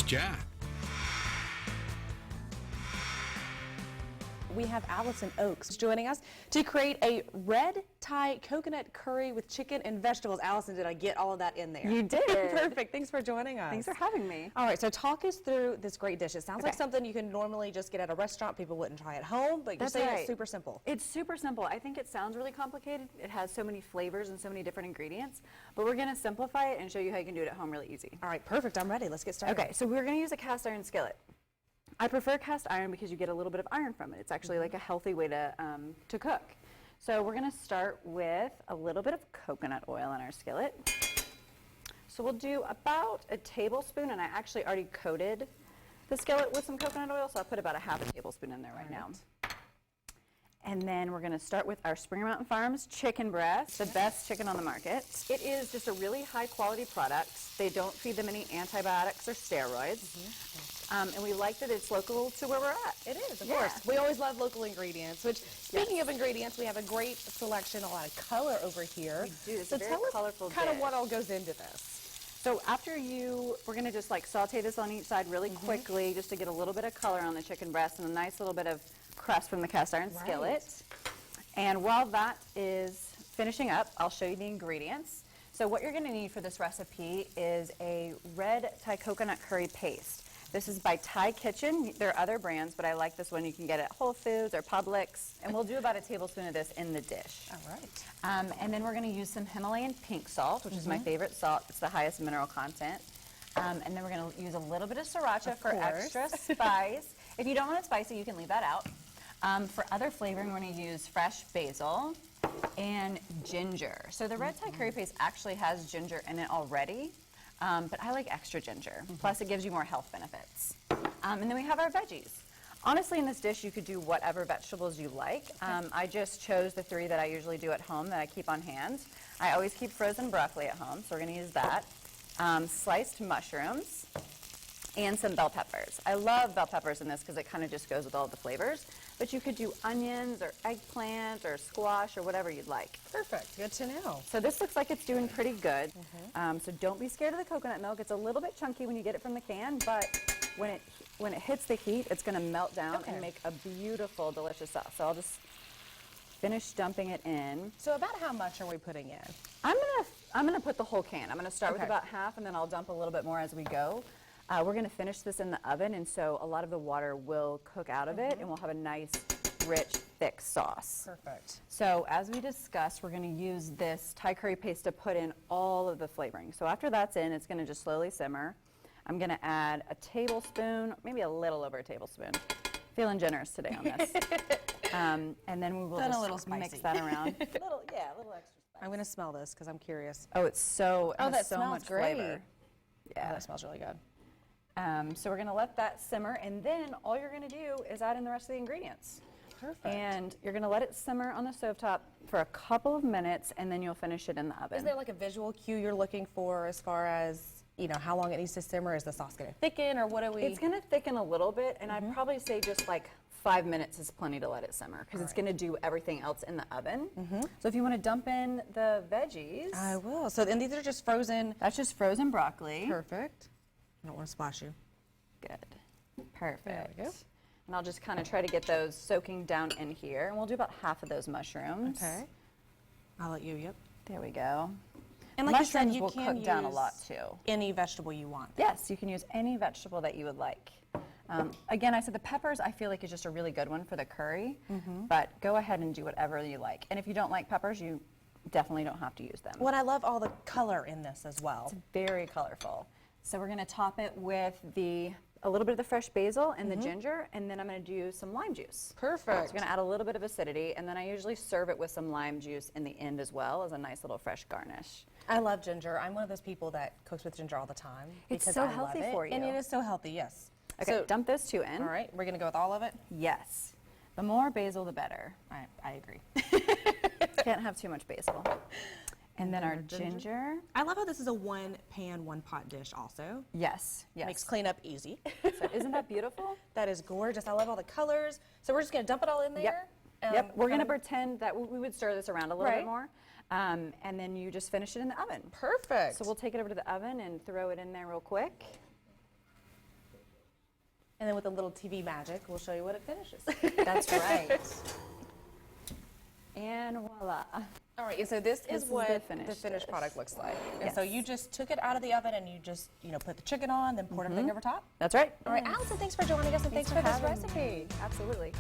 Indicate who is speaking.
Speaker 1: Jack.
Speaker 2: We have Alison Oakes joining us to create a red Thai coconut curry with chicken and vegetables. Alison, did I get all of that in there?
Speaker 3: You did.
Speaker 2: Perfect. Thanks for joining us.
Speaker 3: Thanks for having me.
Speaker 2: All right, so talk us through this great dish. It sounds like
Speaker 3: Okay.
Speaker 2: something you can normally just get at a restaurant. People wouldn't try at home, but you're
Speaker 3: That's
Speaker 2: saying
Speaker 3: right.
Speaker 2: it's super simple.
Speaker 3: It's super simple. I think it sounds really complicated. It has so many flavors and so many different ingredients, but we're going to simplify it and show you how you can do it at home really easy.
Speaker 2: All right, perfect. I'm ready. Let's get started.
Speaker 3: Okay, so we're going to use a cast iron skillet. I prefer cast iron because you get a little bit of iron from it. It's actually like a healthy way to cook. So we're going to start with a little bit of coconut oil in our skillet. So we'll do about a tablespoon, and I actually already coated the skillet with some coconut oil, so I'll put about a half a tablespoon in there right now. And then we're going to start with our Springer Mountain Farms chicken breast, the best chicken on the market. It is just a really high quality product. They don't feed them any antibiotics or steroids. And we like that it's local to where we're at.
Speaker 2: It is, of course. We always love local ingredients, which, speaking of ingredients, we have a great selection, a lot of color over here.
Speaker 3: We do. It's
Speaker 2: so
Speaker 3: a very
Speaker 2: tell us
Speaker 3: colorful
Speaker 2: kind of
Speaker 3: dish.
Speaker 2: what all goes into this.
Speaker 3: So after we're going to just like saute this on each side really quickly just to get a little bit of color on the chicken breast and a nice little bit of crust from the cast iron skillet. And while that is finishing up, I'll show you the ingredients. So what you're going to need for this recipe is a red Thai coconut curry paste. This is by Thai Kitchen. There are other brands, but I like this one. You can get it at Whole Foods or Publix. And we'll do about a tablespoon of this in the dish.
Speaker 2: All right.
Speaker 3: And then we're going to use some Himalayan pink salt, which is my favorite salt. It's the highest mineral content. And then we're going to use a little bit of sriracha for extra spice. If you don't want it spicy, you can leave that out. For other flavoring, we're going to use fresh basil and ginger. So the red Thai curry paste actually has ginger in it already, but I like extra ginger. Plus, it gives you more health benefits. And then we have our veggies. Honestly, in this dish, you could do whatever vegetables you like. I just chose the 3 that I usually do at home that I keep on hand. I always keep frozen broccoli at home, so we're going to use that. Sliced mushrooms and some bell peppers. I love bell peppers in this because it kind of just goes with all the flavors. But you could do onions or eggplant or squash or whatever you'd like.
Speaker 2: Perfect. Good to know.
Speaker 3: So this looks like it's doing pretty good. So don't be scared of the coconut milk. It's a little bit chunky when you get it from the can, but when it hits the heat, it's going to melt down and make a beautiful, delicious sauce. So I'll just finish dumping it in.
Speaker 2: So about how much are we putting in?
Speaker 3: I'm gonna put the whole can. I'm gonna start with about half, and then I'll dump a little bit more as we go. We're going to finish this in the oven, and so a lot of the water will cook out of it, and we'll have a nice, rich, thick sauce.
Speaker 2: Perfect.
Speaker 3: So as we discussed, we're going to use this Thai curry paste to put in all of the flavoring. So after that's in, it's going to just slowly simmer. I'm going to add a tablespoon, maybe a little over a tablespoon. Feeling generous today on this. And then we will just mix that around. a little extra spice.
Speaker 2: I'm going to smell this because I'm curious.
Speaker 3: Oh, it's so, it has
Speaker 2: that
Speaker 3: so
Speaker 2: smells
Speaker 3: much
Speaker 2: great.
Speaker 3: flavor. Yeah.
Speaker 2: Oh, that smells really good.
Speaker 3: So we're going to let that simmer, and then all you're going to do is add in the rest of the ingredients.
Speaker 2: Perfect.
Speaker 3: And you're going to let it simmer on the stovetop for a couple of minutes, and then you'll finish it in the oven.
Speaker 2: Is there like a visual cue you're looking for as far as, you know, how long it needs to simmer? Is the sauce going to thicken, or what do we?
Speaker 3: It's going to thicken a little bit, and I'd probably say just like 5 minutes is plenty to let it simmer, because it's going to do everything else in the oven. So if you want to dump in the veggies.
Speaker 2: I will. So then these are just frozen.
Speaker 3: That's just frozen broccoli.
Speaker 2: Perfect. I don't want to splash you.
Speaker 3: Good. Perfect.
Speaker 2: There we go.
Speaker 3: And I'll just kind of try to get those soaking down in here. And we'll do about half of those mushrooms.
Speaker 2: Okay. I'll let you, yep.
Speaker 3: There we go.
Speaker 2: And like
Speaker 3: Mushrooms
Speaker 2: you said, you
Speaker 3: will
Speaker 2: can
Speaker 3: cook down a
Speaker 2: use
Speaker 3: lot too.
Speaker 2: any vegetable you want.
Speaker 3: Yes, you can use any vegetable that you would like. Again, I said the peppers I feel like is just a really good one for the curry, but go ahead and do whatever you like. And if you don't like peppers, you definitely don't have to use them.
Speaker 2: Well, I love all the color in this as well.
Speaker 3: It's very colorful. So we're going to top it with a little bit of the fresh basil and the ginger, and then I'm going to do some lime juice.
Speaker 2: Perfect.
Speaker 3: So we're going to add a little bit of acidity, and then I usually serve it with some lime juice in the end as well as a nice little fresh garnish.
Speaker 2: I love ginger. I'm one of those people that cooks with ginger all the time.
Speaker 3: It's
Speaker 2: because
Speaker 3: so
Speaker 2: I love
Speaker 3: healthy
Speaker 2: it.
Speaker 3: for you.
Speaker 2: And it is so healthy, yes.
Speaker 3: Okay,
Speaker 2: So,
Speaker 3: dump those two in.
Speaker 2: all right, we're going to go with all of it?
Speaker 3: Yes. The more basil, the better.
Speaker 2: I agree.
Speaker 3: Can't have too much basil. And then our ginger.
Speaker 2: I love how this is a one pan, one pot dish also.
Speaker 3: Yes, yes.
Speaker 2: Makes cleanup easy.
Speaker 3: So isn't that beautiful?
Speaker 2: That is gorgeous. I love all the colors. So we're just going to dump it all in there?
Speaker 3: Yep. We're going to pretend that we would stir this around a little bit more. And then you just finish it in the oven.
Speaker 2: Perfect.
Speaker 3: So we'll take it over to the oven and throw it in there real quick.
Speaker 2: And then with a little TV magic, we'll show you what it finishes.
Speaker 3: That's right. And voila.
Speaker 2: All right, so this is
Speaker 3: is
Speaker 2: what
Speaker 3: the
Speaker 2: the
Speaker 3: finished
Speaker 2: finished
Speaker 3: dish.
Speaker 2: product looks like. And so
Speaker 3: Yes.
Speaker 2: you just took it out of the oven and you just, put the chicken on, then poured everything over top.
Speaker 3: That's right.
Speaker 2: All right, Allison, thanks for joining us and thanks for this
Speaker 3: having
Speaker 2: recipe.
Speaker 3: me. Absolutely.